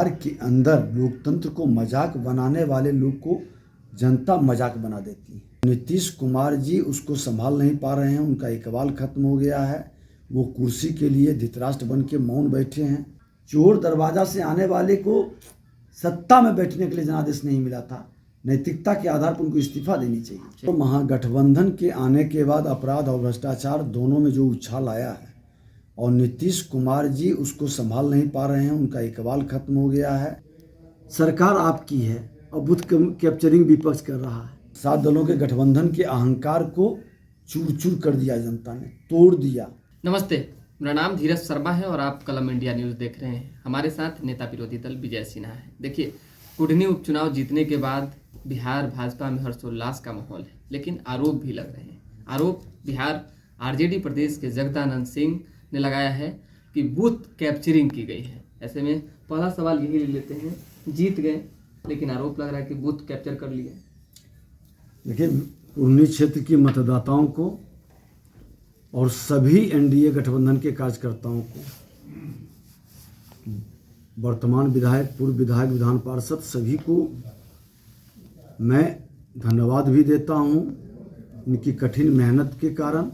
बिहार के अंदर लोकतंत्र को मजाक बनाने वाले लोग को जनता मजाक बना देती है। नीतीश कुमार जी उसको संभाल नहीं पा रहे हैं, उनका इकबाल खत्म हो गया है। वो कुर्सी के लिए धृतराष्ट्र बन के मौन बैठे हैं। चोर दरवाजा से आने वाले को सत्ता में बैठने के लिए जनादेश नहीं मिला था। नैतिकता के आधार पर उनको इस्तीफा देनी चाहिए। तो महागठबंधन के आने के बाद अपराध और भ्रष्टाचार दोनों में जो उछाल आया है और नीतीश कुमार जी उसको संभाल नहीं पा रहे हैं, उनका इकबाल खत्म हो गया है। सरकार आपकी है और बूथ कैप्चरिंग विपक्ष कर रहा है। 7 दलों के गठबंधन के अहंकार को चूर चूर कर दिया, जनता ने तोड़ दिया। नमस्ते, मेरा नाम धीरज शर्मा है और आप कलम इंडिया न्यूज़ देख रहे हैं। हमारे साथ नेता विरोधी दल विजय सिन्हा है। देखिए, कुढ़नी उपचुनाव जीतने के बाद बिहार भाजपा में हर्षोल्लास का माहौल है, लेकिन आरोप भी लग रहे हैं। आरोप बिहार आरजेडी प्रदेश के जगदानंद सिंह ने लगाया है कि बूथ कैप्चरिंग की गई है। ऐसे में पहला सवाल यही ले लेते हैं, जीत गए लेकिन आरोप लग रहा है कि बूथ कैप्चर कर लिया। देखिए, कुढ़नी क्षेत्र की मतदाताओं को और सभी एनडीए गठबंधन के कार्यकर्ताओं को, वर्तमान विधायक, पूर्व विधायक, विधान पार्षद, सभी को मैं धन्यवाद भी देता हूं। इनकी कठिन मेहनत के कारण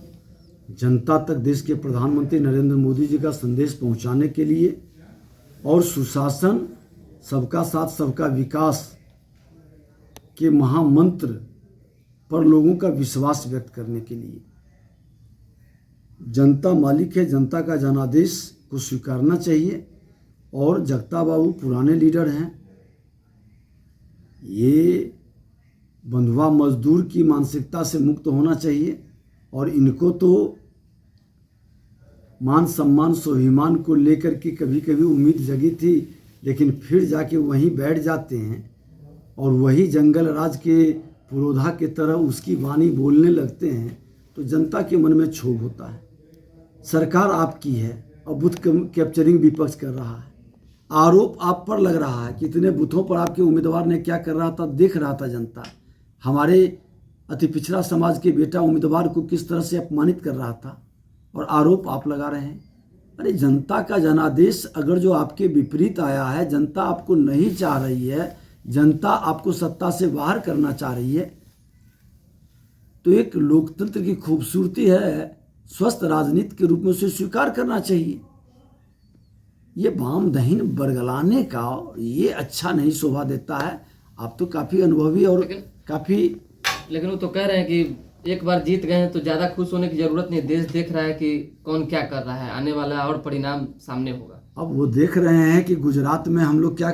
जनता तक देश के प्रधानमंत्री नरेंद्र मोदी जी का संदेश पहुंचाने के लिए और सुशासन, सबका साथ सबका विकास के महामंत्र पर लोगों का विश्वास व्यक्त करने के लिए। जनता मालिक है, जनता का जनादेश को स्वीकारना चाहिए। और जगता बाबू पुराने लीडर हैं, ये बंधुआ मजदूर की मानसिकता से मुक्त होना चाहिए। और इनको तो मान सम्मान स्वाभिमान को लेकर के कभी कभी उम्मीद जगी थी, लेकिन फिर जाके वहीं बैठ जाते हैं और वही जंगल राज के पुरोधा की तरह उसकी वाणी बोलने लगते हैं, तो जनता के मन में क्षोभ होता है। सरकार आपकी है और बूथ कैप्चरिंग विपक्ष कर रहा है। आरोप आप पर लग रहा है। कितने बूथों पर आपके उम्मीदवार ने क्या कर रहा था, देख रहा था जनता। हमारे अति पिछड़ा समाज के बेटा उम्मीदवार को किस तरह से अपमानित कर रहा था, और आरोप आप लगा रहे हैं। अरे, जनता का जनादेश अगर जो आपके विपरीत आया है, जनता आपको नहीं चाह रही है, जनता आपको सत्ता से बाहर करना चाह रही है, तो एक लोकतंत्र की खूबसूरती है, स्वस्थ राजनीति के रूप में उसे स्वीकार करना चाहिए। ये वाम दहीन बरगलाने का ये अच्छा नहीं शोभा देता है। आप तो काफ़ी अनुभवी और लेकिन वो तो कह रहे हैं कि एक बार जीत गए हैं तो ज़्यादा खुश होने की ज़रूरत नहीं। देश देख रहा है कि कौन क्या कर रहा है, आने वाला और परिणाम सामने होगा। अब वो देख रहे हैं कि गुजरात में हम लोग क्या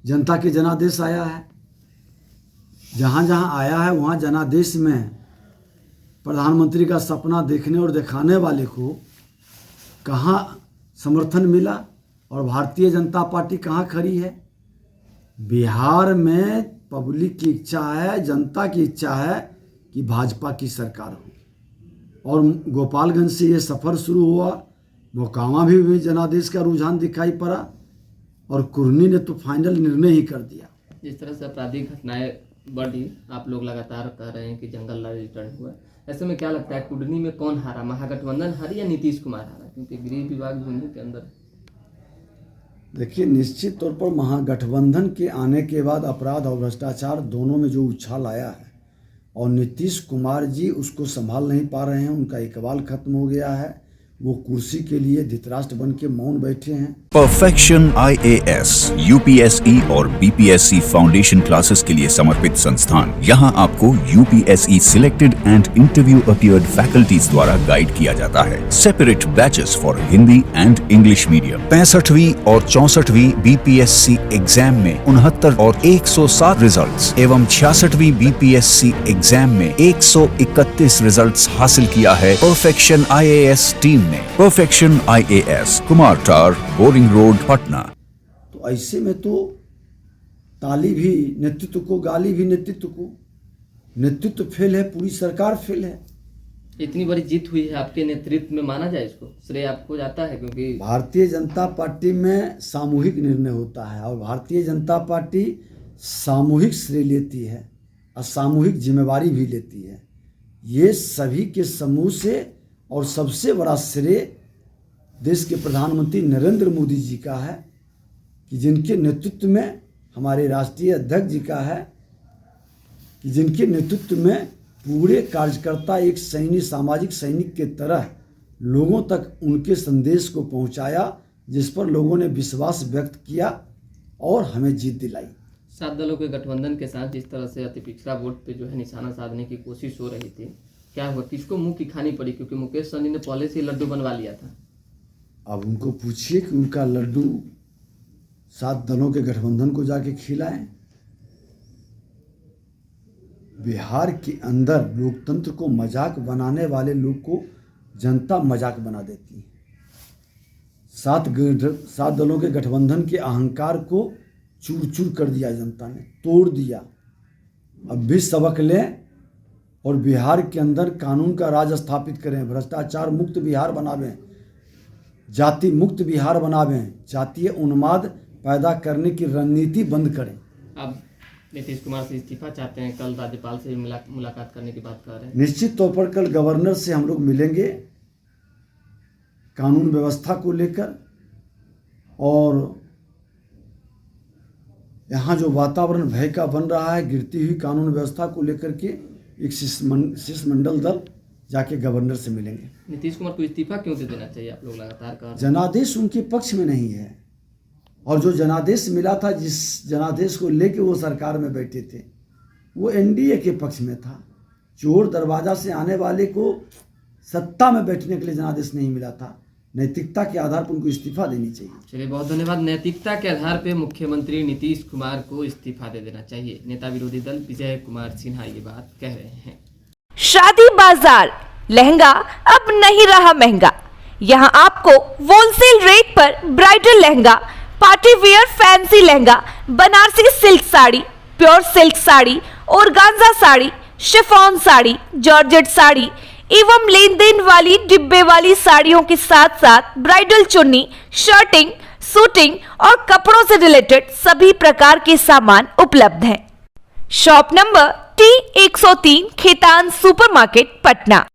जनता के जनादेश आया है। जहाँ जहाँ आया है वहाँ जनादेश में प्रधानमंत्री का सपना देखने और दिखाने वाले को कहाँ समर्थन मिला और भारतीय जनता पार्टी कहाँ खड़ी है। बिहार में पब्लिक की इच्छा है, जनता की इच्छा है कि भाजपा की सरकार हो। और गोपालगंज से ये सफ़र शुरू हुआ, मोकामा भी जनादेश का रुझान दिखाई पड़ा और कुढ़नी ने तो फाइनल निर्णय ही कर दिया। जिस तरह से आपराधिक घटनाएं बढ़ी, आप लोग लगातार कह रहे हैं कि जंगल राज रिटर्न हुआ, ऐसे में क्या लगता है कुढ़नी में कौन हारा, महागठबंधन हारी या नीतीश कुमार हारा? क्योंकि गृह विभाग भी उन्हीं के अंदर है। देखिए, निश्चित तौर पर महागठबंधन के आने के बाद अपराध और भ्रष्टाचार दोनों में जो उछाल आया है और नीतीश कुमार जी उसको संभाल नहीं पा रहे हैं, उनका इकबाल खत्म हो गया है। वो कुर्सी के लिए धृतराष्ट्र बन के मौन बैठे हैं। परफेक्शन IAS, UPSE और BPSC फाउंडेशन क्लासेस के लिए समर्पित संस्थान। यहाँ आपको UPSE selected and interview appeared faculties द्वारा गाइड किया जाता है। Separate batches for Hindi and English medium. 65वीं और 64वीं BPSC एग्जाम में 69 और 107 रिजल्ट्स एवं 66वीं BPSC एग्जाम में 131 रिजल्ट्स हासिल किया है perfection IAS team. Perfection IAS, Kumar tower, boring road, Patna. तो ऐसे में तो ताली भी नेतृत्व को, गाली भी नेतृत्व को। नेतृत्व फेल है, पूरी सरकार फेल है। इतनी बड़ी जीत हुई है आपके नेतृत्व में, माना जाए इसको, श्रेय आपको जाता है? क्योंकि भारतीय जनता पार्टी में सामूहिक निर्णय होता है और भारतीय जनता पार्टी सामूहिक श्रेय लेती है और सामूहिक जिम्मेवारी भी लेती है। ये सभी के समूह से और सबसे बड़ा श्रेय देश के प्रधानमंत्री नरेंद्र मोदी जी का है कि जिनके नेतृत्व में हमारे राष्ट्रीय अध्यक्ष जी का है कि जिनके नेतृत्व में पूरे कार्यकर्ता एक सैनिक, सामाजिक सैनिक के तरह लोगों तक उनके संदेश को पहुंचाया, जिस पर लोगों ने विश्वास व्यक्त किया और हमें जीत दिलाई। 7 दलों के गठबंधन के साथ जिस तरह से अति पिछड़ा वोट पे जो है निशाना साधने की कोशिश हो रही थी, क्या हुआ, किसको मुंह की खानी पड़ी? क्योंकि मुकेश सहनी ने पहले से लड्डू बनवा लिया था। अब उनको पूछिए कि उनका लड्डू 7 दलों के गठबंधन को जाके खिलाएं। बिहार के अंदर लोकतंत्र को मजाक बनाने वाले लोग को जनता मजाक बना देती है। 7 दलों के गठबंधन के अहंकार को चूर चूर कर दिया जनता ने, तोड़ दिया। अब भी सबक लें और बिहार के अंदर कानून का राज स्थापित करें, भ्रष्टाचार मुक्त बिहार बनावें, जाति मुक्त बिहार बनावें, जातीय उन्माद पैदा करने की रणनीति बंद करें। अब नीतीश कुमार से इस्तीफा चाहते हैं, कल राज्यपाल से भी मुलाकात करने की बात कर रहे हैं। निश्चित तौर पर कल गवर्नर से हम लोग मिलेंगे कानून व्यवस्था को लेकर, और यहाँ जो वातावरण भय का बन रहा है गिरती हुई कानून व्यवस्था को लेकर के, एक शिष्टमंडल दल जाके गवर्नर से मिलेंगे। नीतीश कुमार को इस्तीफा क्यों दे देना चाहिए, आप लोग लगातार कह रहे हैं? जनादेश उनके पक्ष में नहीं है, और जो जनादेश मिला था, जिस जनादेश को लेके वो सरकार में बैठे थे, वो एनडीए के पक्ष में था। चोर दरवाजा से आने वाले को सत्ता में बैठने के लिए जनादेश नहीं मिला था। नैतिकता के आधार पर उनको इस्तीफा देनी चाहिए। चलिए, बहुत धन्यवाद। नैतिकता के आधार पर मुख्यमंत्री नीतीश कुमार को इस्तीफा दे देना चाहिए, नेता विरोधी दल विजय कुमार सिन्हा ये बात कह रहे हैं। शादी बाजार लहंगा अब नहीं रहा महंगा। यहाँ आपको होलसेल रेट पर bridal lehenga, party wear fancy lehenga, Banarasi silk sari, pure silk sari, organza sari, chiffon sari, georgette sari एवं लेन देन वाली डिब्बे वाली साड़ियों के साथ साथ ब्राइडल चुन्नी, शर्टिंग, सूटिंग और कपड़ों से रिलेटेड सभी प्रकार के सामान उपलब्ध हैं। Shop number T103 Khetan supermarket, Patna.